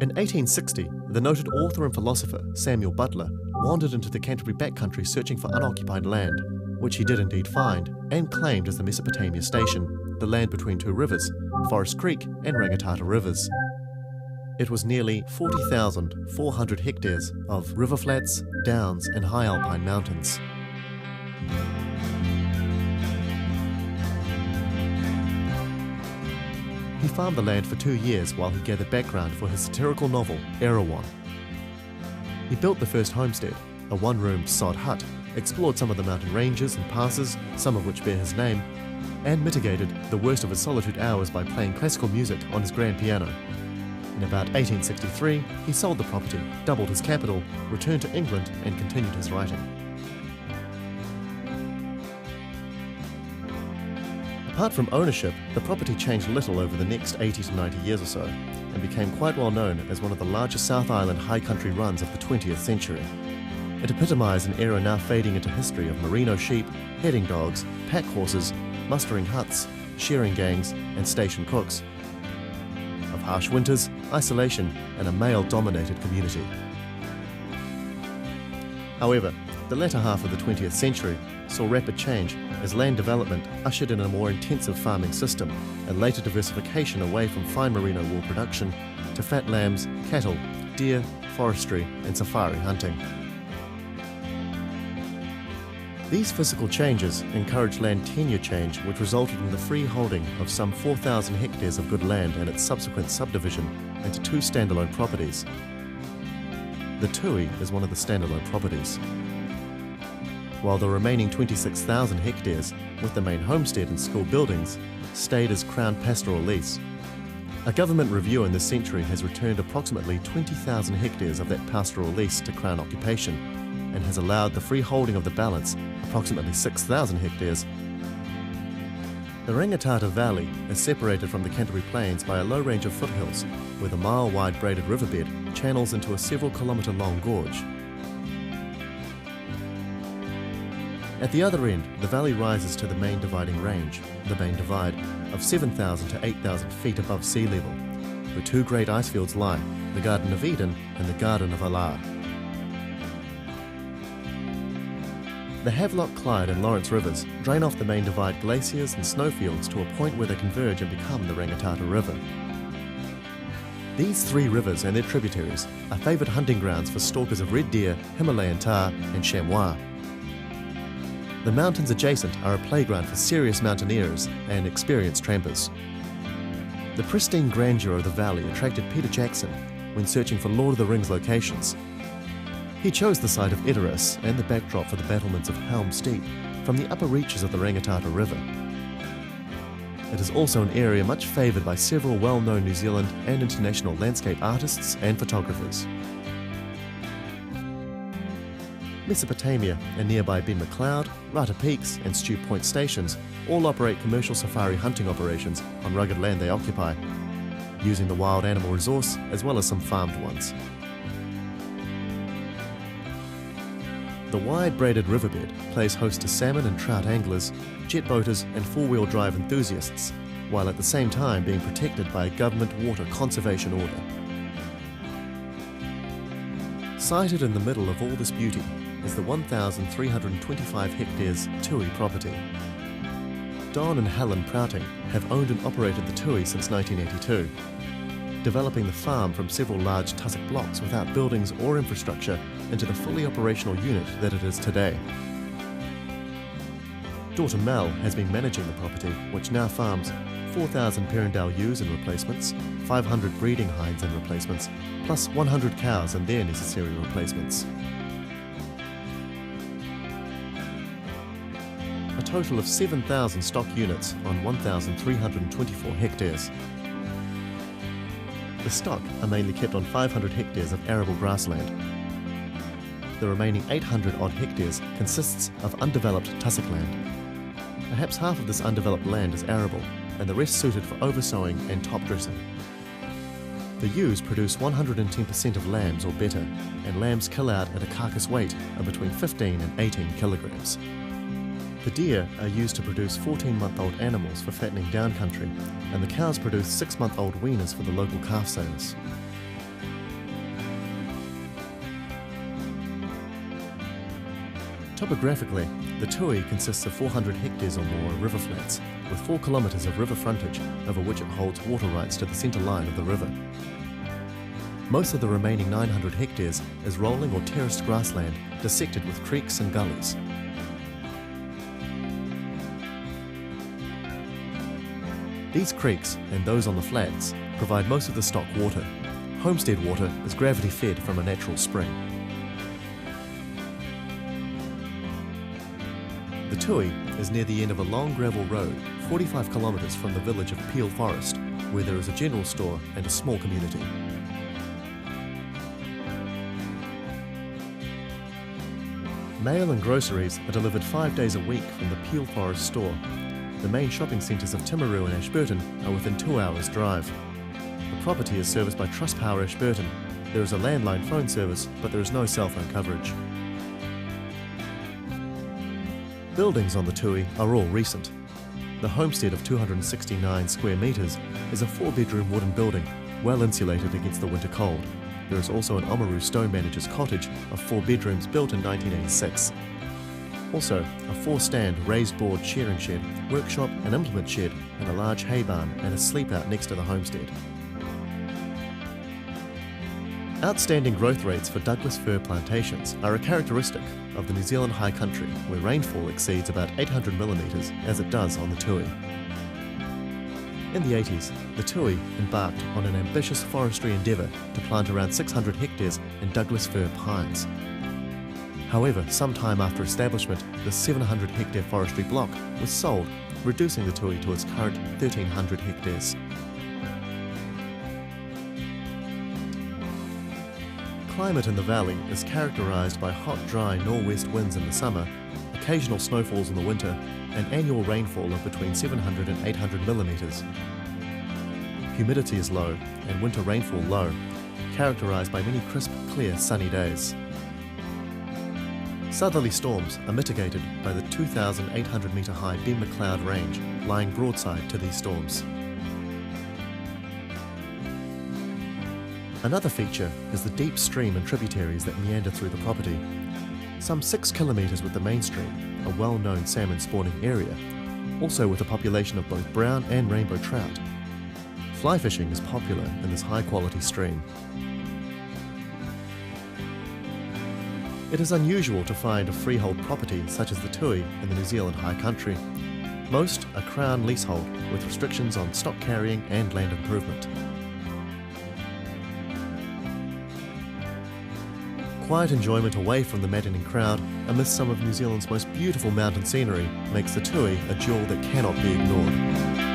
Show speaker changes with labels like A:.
A: In 1860, the noted author and philosopher Samuel Butler wandered into the Canterbury backcountry searching for unoccupied land, which he did indeed find and claimed as the Mesopotamia station, the land between two rivers, Forest Creek and Rangitata rivers. It was nearly 40,400 hectares of river flats, downs and high alpine mountains. He farmed the land for 2 years while he gathered background for his satirical novel, Erewhon. He built the first homestead, a one-room sod hut, explored some of the mountain ranges and passes, some of which bear his name, and mitigated the worst of his solitude hours by playing classical music on his grand piano. In about 1863, he sold the property, doubled his capital, returned to England and continued his writing. Apart from ownership, the property changed little over the next 80 to 90 years or so, and became quite well known as one of the largest South Island high country runs of the 20th century. It epitomised an era now fading into history of merino sheep, heading dogs, pack horses, mustering huts, shearing gangs and station cooks, of harsh winters, isolation and a male-dominated community. However, the latter half of the 20th century saw rapid change as land development ushered in a more intensive farming system and later diversification away from fine merino wool production to fat lambs, cattle, deer, forestry and safari hunting. These physical changes encouraged land tenure change, which resulted in the free holding of some 4,000 hectares of good land and its subsequent subdivision into 2 standalone properties. TheTui is one of the standalone properties, while the remaining 26,000 hectares, with the main homestead and school buildings, stayed as Crown pastoral lease. A government review in this century has returned approximately 20,000 hectares of that pastoral lease to Crown occupation and has allowed the free holding of the balance, approximately 6,000 hectares. The Rangitata Valley is separated from the Canterbury Plains by a low range of foothills, with a mile-wide braided riverbed channels into a several-kilometre-long gorge. At the other end, the valley rises to the main dividing range, the main divide, of 7,000 to 8,000 feet above sea level, where 2 great icefields lie, the Garden of Eden and the Garden of Allah. The Havelock, Clyde and Lawrence rivers drain off the main divide glaciers and snowfields to a point where they converge and become the Rangitata River. These 3 rivers and their tributaries are favoured hunting grounds for stalkers of red deer, Himalayan tahr and chamois. The mountains adjacent are a playground for serious mountaineers and experienced trampers. The pristine grandeur of the valley attracted Peter Jackson when searching for Lord of the Rings locations. He chose the site of Edoras and the backdrop for the battlements of Helm's Deep from the upper reaches of the Rangitata River. It is also an area much favoured by several well-known New Zealand and international landscape artists and photographers. Mesopotamia and nearby Ben McLeod, Rata Peaks and Stew Point stations all operate commercial safari hunting operations on rugged land they occupy, using the wild animal resource as well as some farmed ones. The wide braided riverbed plays host to salmon and trout anglers, jet boaters and 4-wheel drive enthusiasts, while at the same time being protected by a government water conservation order. Sited in the middle of all this beauty is the 1,325 hectares TUI property. Don and Helen Prouting have owned and operated the TUI since 1982, developing the farm from several large tussock blocks without buildings or infrastructure into the fully operational unit that it is today. Daughter Mel has been managing the property, which now farms 4,000 Perendale ewes and replacements, 500 breeding hinds and replacements, plus 100 cows and their necessary replacements. A total of 7,000 stock units on 1,324 hectares. The stock are mainly kept on 500 hectares of arable grassland. The remaining 800 odd hectares consists of undeveloped tussock land. Perhaps half of this undeveloped land is arable, and the rest suited for oversowing and top dressing. The ewes produce 110% of lambs or better, and lambs kill out at a carcass weight of between 15 and 18 kilograms. The deer are used to produce 14-month-old animals for fattening down country, and the cows produce 6-month-old weaners for the local calf sales. Topographically, the TUI consists of 400 hectares or more of river flats, with 4 kilometres of river frontage, over which it holds water rights to the centre line of the river. Most of the remaining 900 hectares is rolling or terraced grassland, dissected with creeks and gullies. These creeks, and those on the flats, provide most of the stock water. Homestead water is gravity fed from a natural spring. The TUI is near the end of a long gravel road, 45 kilometres from the village of Peel Forest, where there is a general store and a small community. Mail and groceries are delivered 5 days a week from the Peel Forest store. The main shopping centres of Timaru and Ashburton are within 2 hours' drive. The property is serviced by Trustpower Ashburton. There is a landline phone service, but there is no cell phone coverage. Buildings on the TUI are all recent. The homestead of 269 square metres is a 4-bedroom wooden building, well insulated against the winter cold. There is also an Oamaru stone manager's cottage of 4 bedrooms built in 1986. Also, a 4-stand raised board shearing shed, workshop and implement shed, and a large hay barn and a sleepout next to the homestead. Outstanding growth rates for Douglas fir plantations are a characteristic of the New Zealand high country, where rainfall exceeds about 800 millimetres as it does on the TUI. In the 80s, the TUI embarked on an ambitious forestry endeavour to plant around 600 hectares in Douglas fir pines. However, some time after establishment, the 700 hectare forestry block was sold, reducing the TUI to its current 1,300 hectares. Climate in the valley is characterised by hot, dry nor'west winds in the summer, occasional snowfalls in the winter, and annual rainfall of between 700 and 800 millimetres. Humidity is low and winter rainfall low, characterised by many crisp, clear, sunny days. Southerly storms are mitigated by the 2,800 metre high Ben McLeod Range lying broadside to these storms. Another feature is the deep stream and tributaries that meander through the property. Some 6 kilometres with the main stream, a well-known salmon spawning area, also with a population of both brown and rainbow trout. Fly fishing is popular in this high-quality stream. It is unusual to find a freehold property such as the TUI in the New Zealand high country. Most are Crown leasehold with restrictions on stock carrying and land improvement. Quiet enjoyment away from the maddening crowd amidst some of New Zealand's most beautiful mountain scenery makes the TUI a jewel that cannot be ignored.